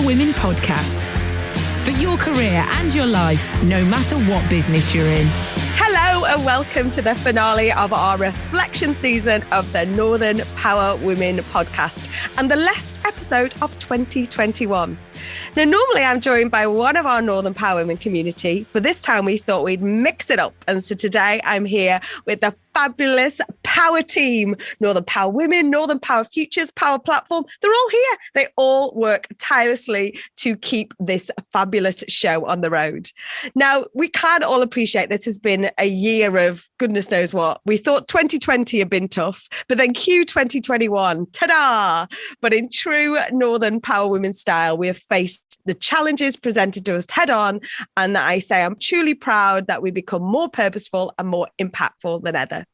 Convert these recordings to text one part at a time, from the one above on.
Women podcast. For your career and your life, no matter what business you're in. Hello and welcome to the finale of our reflection season of the Northern Power Women podcast and the last episode of 2021. Now, normally I'm joined by one of our Northern Power Women community, but this time we thought we'd mix it up. And so today I'm here with the fabulous Power team, Northern Power Women, Northern Power Futures, Power Platform. They're all here. They all work tirelessly to keep this fabulous show on the road. Now, we can all appreciate this has been a year of goodness knows what. We thought 2020 had been tough, but then Q 2021, ta-da! But in true Northern Power Women style, we have faced the challenges presented to us head on. And I say I'm truly proud that we become more purposeful and more impactful than ever.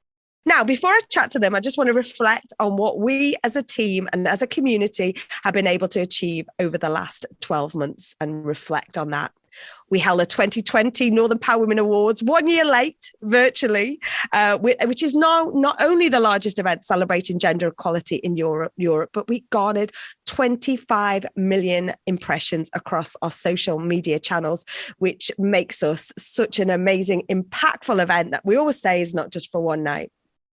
Now, before I chat to them, I just want to reflect on what we as a team and as a community have been able to achieve over the last 12 months and reflect on that. We held the 2020 Northern Power Women Awards 1 year late, virtually, which is now not only the largest event celebrating gender equality in Europe, but we garnered 25 million impressions across our social media channels, which makes us such an amazing, impactful event that we always say is not just for one night.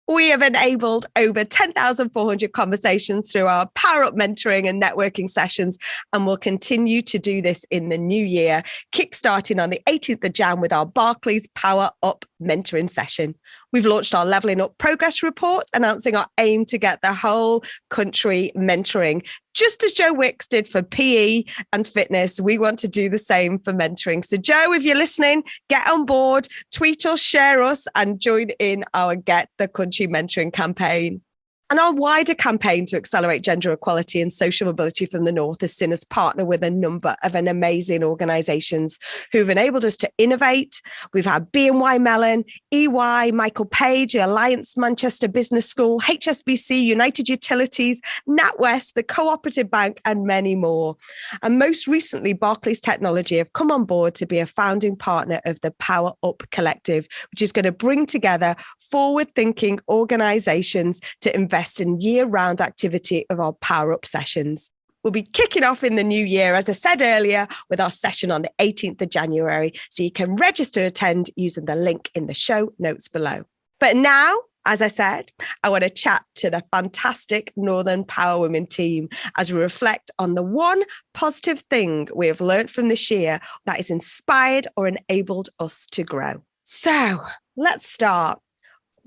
We have enabled over 10,400 conversations through our Power Up mentoring and networking sessions, and we'll continue to do this in the new year, kickstarting on the 18th of Jan with our Barclays Power Up mentoring session. We've launched our Levelling Up progress report, announcing our aim to get the whole country mentoring. Just as Joe Wicks did for PE and fitness, we want to do the same for mentoring. So Joe, if you're listening, get on board, tweet us, share us, and join in our Get the Country mentoring campaign. And our wider campaign to accelerate gender equality and social mobility from the North has seen us partner with a number of amazing organisations who've enabled us to innovate. We've had BNY Mellon, EY, Michael Page, the Alliance Manchester Business School, HSBC, United Utilities, NatWest, the Cooperative Bank, and many more. And most recently, Barclays Technology have come on board to be a founding partner of the Power Up Collective, which is going to bring together forward-thinking organisations to invest in year-round activity of our Power Up sessions. We'll be kicking off in the new year, as I said earlier, with our session on the 18th of January. So you can register to attend using the link in the show notes below. But now, as I said, I want to chat to the fantastic Northern Power Women team as we reflect on the one positive thing we have learned from this year that has inspired or enabled us to grow. So let's start.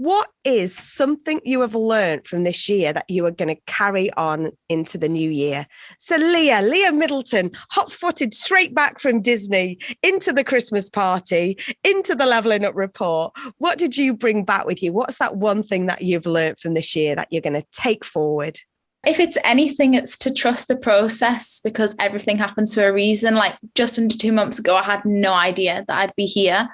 What is something you have learned from this year that you are going to carry on into the new year? So Leah Middleton, hot-footed straight back from Disney, into the Christmas party, into the Levelling Up report. What did you bring back with you? What's that one thing that you've learned from this year that you're going to take forward? If it's anything, it's to trust the process, because everything happens for a reason. Like just under 2 months ago, I had no idea that I'd be here.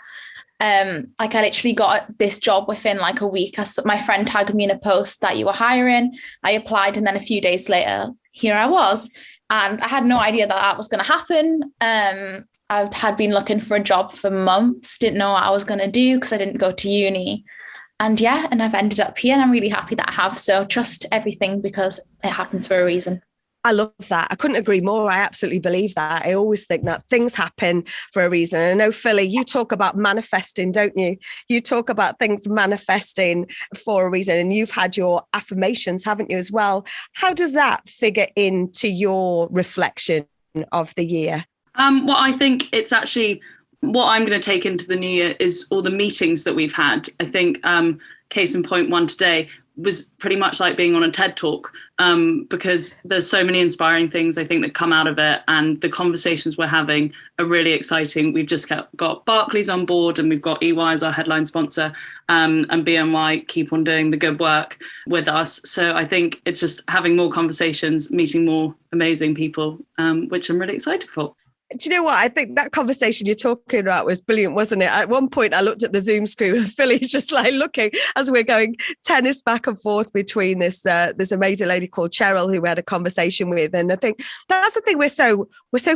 I literally got this job within like a week. My friend tagged me in a post that you were hiring. I applied, and then a few days later, here I was. And I had no idea that that was going to happen. I had been looking for a job for months, didn't know what I was going to do because I didn't go to uni. And I've ended up here, and I'm really happy that I have. So trust everything because it happens for a reason. I love that. I couldn't agree more. I absolutely believe that. I always think that things happen for a reason. And I know, Philly, you talk about manifesting, don't you? You talk about things manifesting for a reason. And you've had your affirmations, haven't you, as well? How does that figure into your reflection of the year? Well, I think it's actually what I'm going to take into the new year is all the meetings that we've had. I think case in point, one today was pretty much like being on a TED talk, because there's so many inspiring things I think that come out of it, and the conversations we're having are really exciting. We've just got Barclays on board, and we've got EY as our headline sponsor, and BNY keep on doing the good work with us. So I think it's just having more conversations, meeting more amazing people, which I'm really excited for. Do you know what? I think that conversation you're talking about was brilliant, wasn't it? At one point, I looked at the Zoom screen and Philly's just like looking as we're going tennis back and forth between this amazing lady called Cheryl who we had a conversation with. And I think that's the thing we're so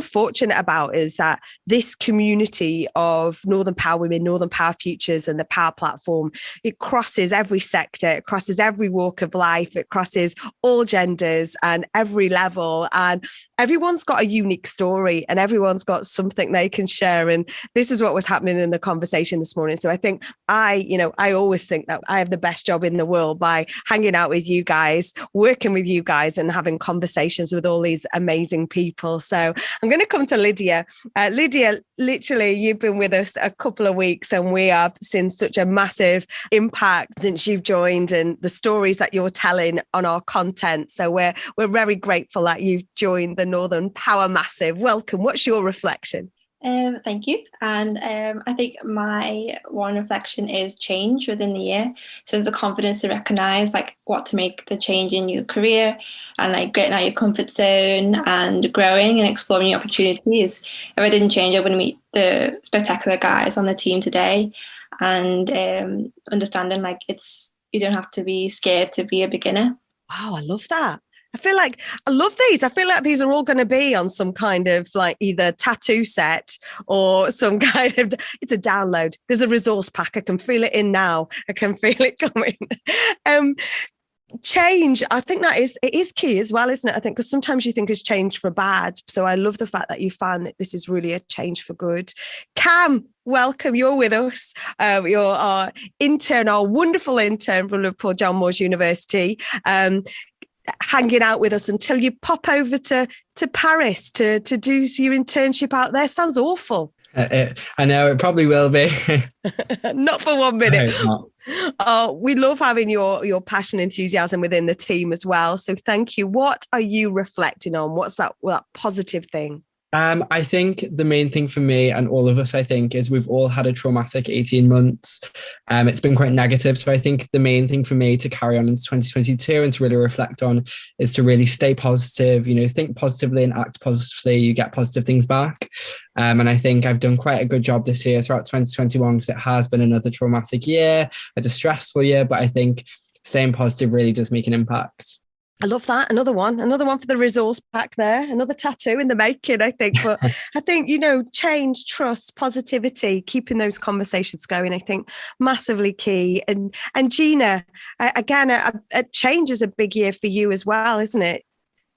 fortunate about, is that this community of Northern Power Women, Northern Power Futures and the Power Platform, it crosses every sector, it crosses every walk of life, it crosses all genders and every level. And everyone's got a unique story and everyone's got something they can share. And this is what was happening in the conversation this morning. So I think I always think that I have the best job in the world by hanging out with you guys, working with you guys and having conversations with all these amazing people. So I'm going to come to Lydia. Lydia, literally, you've been with us a couple of weeks and we have seen such a massive impact since you've joined and the stories that you're telling on our content. So we're very grateful that you've joined the Northern Power Massive. Welcome. What's your reflection? Thank you. And I think my one reflection is change within the year. So the confidence to recognise like what to make the change in your career and like getting out your comfort zone and growing and exploring your opportunities. If I didn't change, I wouldn't meet the spectacular guys on the team today. And understanding like you don't have to be scared to be a beginner. Wow, I love that. I love these. I feel like these are all going to be on some kind of like either tattoo set or some kind of, it's a download. There's a resource pack. I can feel it in now. I can feel it coming. Change, I think it is key as well, isn't it? I think because sometimes you think it's change for bad. So I love the fact that you found that this is really a change for good. Cam, welcome. You're with us. You're our intern, our wonderful intern from Liverpool John Moores University. Hanging out with us until you pop over to Paris to do your internship out there. Sounds awful. I know, it probably will be. Not for 1 minute. Oh, we love having your passion, enthusiasm within the team as well. So thank you. What are you reflecting on? What's that positive thing? I think the main thing for me and all of us, I think, is we've all had a traumatic 18 months. It's been quite negative. So I think the main thing for me to carry on into 2022 and to really reflect on is to really stay positive, think positively and act positively. You get positive things back. And I think I've done quite a good job this year throughout 2021 because it has been another traumatic year, a distressful year. But I think staying positive really does make an impact. I love that. Another one for the resource pack there. Another tattoo in the making, I think. But I think, change, trust, positivity, keeping those conversations going, I think massively key. And Gina, again, a change is a big year for you as well, isn't it?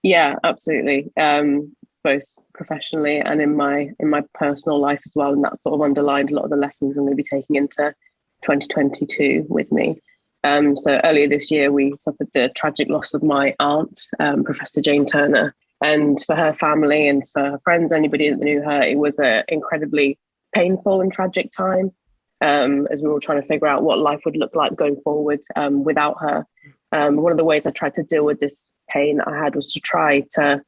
Yeah, absolutely. Both professionally and in my personal life as well. And that sort of underlined a lot of the lessons I'm going to be taking into 2022 with me. So earlier this year, we suffered the tragic loss of my aunt, Professor Jane Turner. And for her family and for her friends, anybody that knew her, it was an incredibly painful and tragic time as we were all trying to figure out what life would look like going forward without her. One of the ways I tried to deal with this pain I had was to try to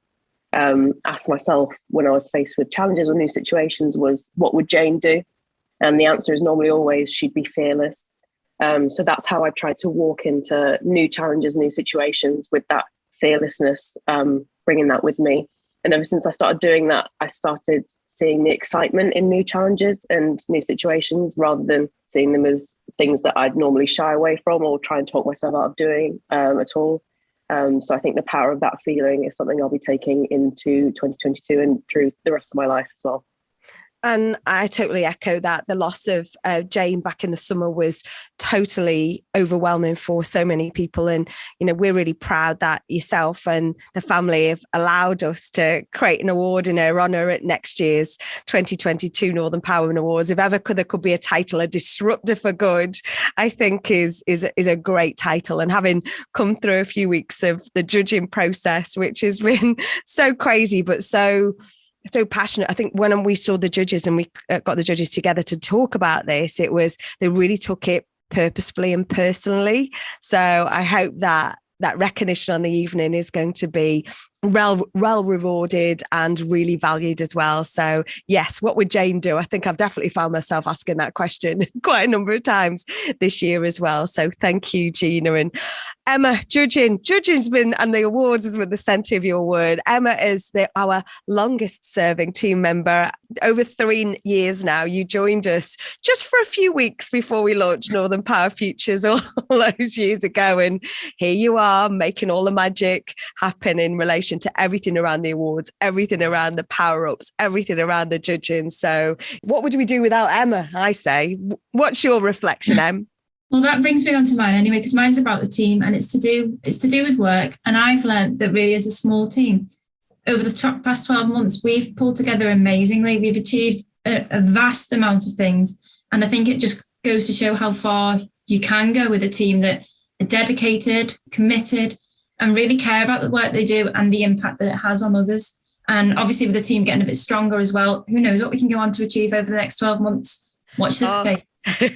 ask myself when I was faced with challenges or new situations was, what would Jane do? And the answer is normally always she'd be fearless. So that's how I tried to walk into new challenges, new situations with that fearlessness, bringing that with me. And ever since I started doing that, I started seeing the excitement in new challenges and new situations rather than seeing them as things that I'd normally shy away from or try and talk myself out of doing at all. So I think the power of that feeling is something I'll be taking into 2022 and through the rest of my life as well. And I totally echo that. The loss of Jane back in the summer was totally overwhelming for so many people. And, we're really proud that yourself and the family have allowed us to create an award in her honour at next year's 2022 Northern Power Women Awards. If ever there could be a title, a disruptor for good, I think is a great title. And having come through a few weeks of the judging process, which has been so crazy, but so passionate. I think when we saw the judges and we got the judges together to talk about this, they really took it purposefully and personally. So I hope that recognition on the evening is going to be well rewarded and really valued as well. So yes, what would Jane do? I think I've definitely found myself asking that question quite a number of times this year as well. So thank you, Gina. And Emma, judging's been, and the awards has been the centre of your word. Emma is our longest serving team member, over 3 years now. You joined us just for a few weeks before we launched Northern Power Futures all those years ago. And here you are making all the magic happen in relation to everything around the awards, everything around the power-ups, everything around the judging. So what would we do without Emma, I say? What's your reflection, Em? Well, that brings me on to mine anyway, because mine's about the team and it's to do with work. And I've learned that really as a small team, over the past 12 months, we've pulled together amazingly. We've achieved a vast amount of things. And I think it just goes to show how far you can go with a team that are dedicated, committed, and really care about the work they do and the impact that it has on others. And obviously with the team getting a bit stronger as well, who knows what we can go on to achieve over the next 12 months. Watch this space.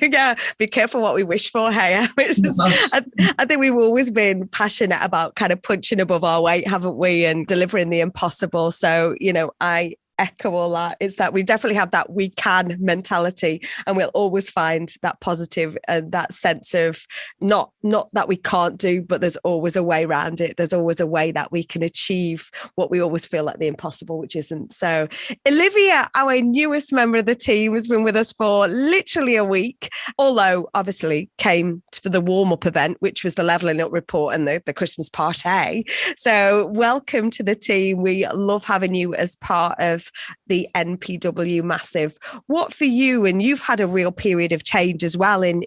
Yeah, be careful what we wish for. Hey, I think we've always been passionate about kind of punching above our weight, haven't we? And delivering the impossible. So, I echo all that. It's that we definitely have that we can mentality, and we'll always find that positive and that sense of not that we can't do, but there's always a way around it. There's always a way that we can achieve what we always feel like the impossible, which isn't. So Olivia, our newest member of the team, has been with us for literally a week, although obviously came for the warm-up event, which was the levelling up report and the Christmas party. So welcome to the team. We love having you as part of the NPW Massive. What for you? And you've had a real period of change as well in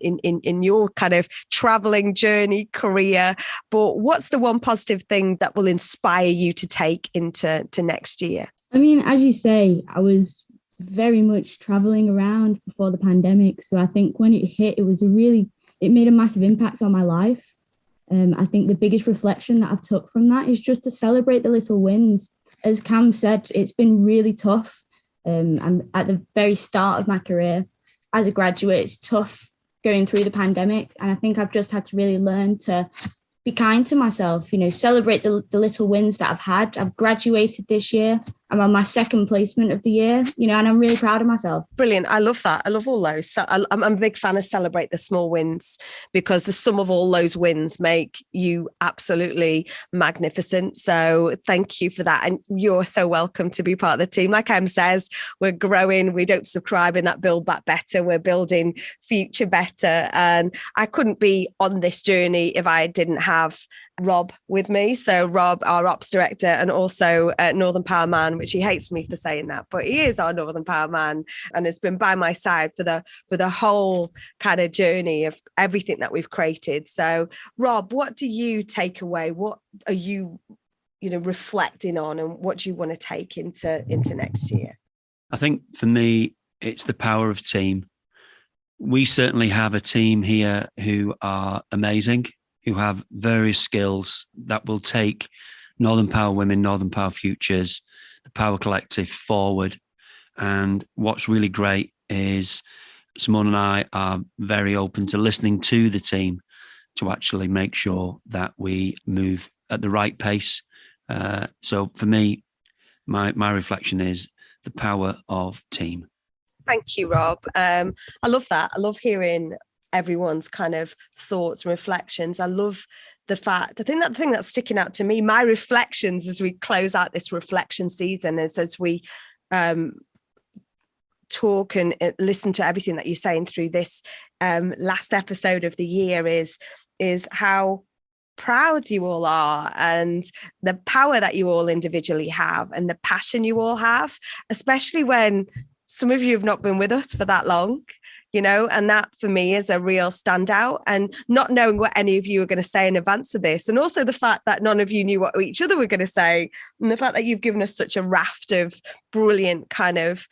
your kind of traveling journey, career. But what's the one positive thing that will inspire you to take into next year? I mean, as you say, I was very much traveling around before the pandemic. So I think when it hit, it made a massive impact on my life. I think the biggest reflection that I've took from that is just to celebrate the little wins. As Cam said, it's been really tough. I'm at the very start of my career as a graduate. It's tough going through the pandemic. And I think I've just had to really learn to be kind to myself, celebrate the little wins that I've had. I've graduated this year. I'm on my second placement of the year, and I'm really proud of myself. Brilliant. I love that. I love all those. So I'm a big fan of celebrate the small wins, because the sum of all those wins make you absolutely magnificent. So thank you for that. And you're so welcome to be part of the team. Like Em says, we're growing. We don't subscribe in that build back better. We're building future better. And I couldn't be on this journey if I didn't have Rob with me. So Rob, our ops director, and also Northern Power Man, which he hates me for saying that, but he is our Northern Power Man and has been by my side for the whole kind of journey of everything that we've created. So Rob, what do you take away? What are you reflecting on, and what do you want to take into next year? I think for me, it's the power of team. We certainly have a team here who are amazing, who have various skills that will take Northern Power Women, Northern Power Futures, the Power Collective forward. And what's really great is Simone and I are very open to listening to the team to actually make sure that we move at the right pace. So for me, my reflection is the power of team. Thank you, Rob. I love that. I love hearing everyone's kind of thoughts and reflections. I love the fact, I think that the thing that's sticking out to me, my reflections as we close out this reflection season, is as we talk and listen to everything that you're saying through this last episode of the year, is how proud you all are, and the power that you all individually have, and the passion you all have, especially when some of you have not been with us for that long, and that for me is a real standout. And not knowing what any of you are going to say in advance of this, and also the fact that none of you knew what each other were going to say, and the fact that you've given us such a raft of brilliant kind of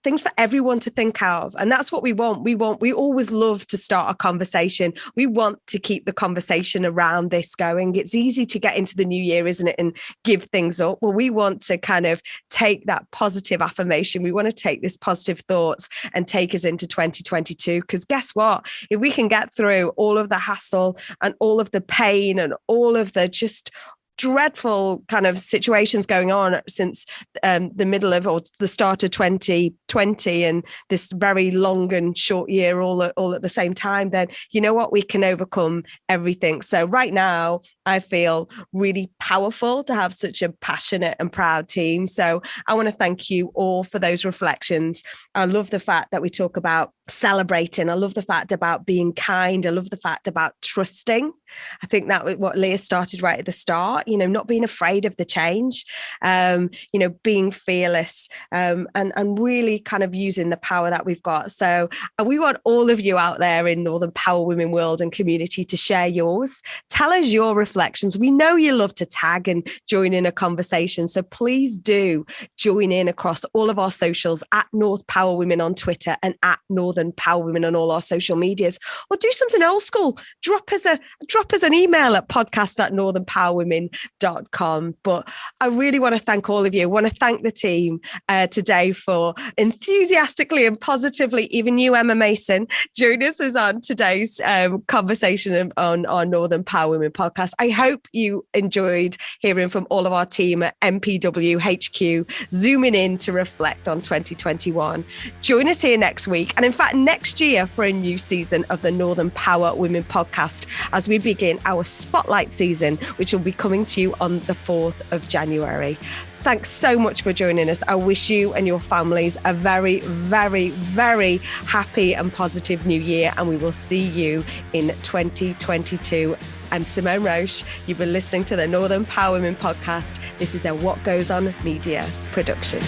things for everyone to think of. And that's what we want. We always love to start a conversation. We want to keep the conversation around this going. It's easy to get into the new year, isn't it, and give things up. Well, we want to kind of take that positive affirmation. We want to take this positive thoughts and take us into 2022. Because guess what? If we can get through all of the hassle and all of the pain and all of the just dreadful kind of situations going on since the middle of or the start of 2020 and this very long and short year all at the same time, then you know what, we can overcome everything. So right now I feel really powerful to have such a passionate and proud team. So I want to thank you all for those reflections. I love the fact that we talk about celebrating. I love the fact about being kind. I love the fact about trusting. I think that was what Leah started right at the start, not being afraid of the change, being fearless, and really kind of using the power that we've got. So we want all of you out there in Northern Power Women world and community to share yours. Tell us your reflections. We know you love to tag and join in a conversation. So please do join in across all of our socials at North Power Women on Twitter and at Northern Power Women on all our social medias, or do something old school. Drop us an email at podcast@northernpowerwomen.com. But I really want to thank all of you. I want to thank the team today for enthusiastically and positively, even you, Emma Mason, joining us on today's conversation on our Northern Power Women podcast. I hope you enjoyed hearing from all of our team at MPW HQ, zooming in to reflect on 2021. Join us here next week, and in fact next year, for a new season of the Northern Power Women podcast as we begin our spotlight season, which will be coming to you on the 4th of January. Thanks so much for joining us. I wish you and your families a very, very, very happy and positive new year, and we will see you in 2022. I'm Simone Roche. You've been listening to the Northern Power Women podcast. This is a What Goes On Media production.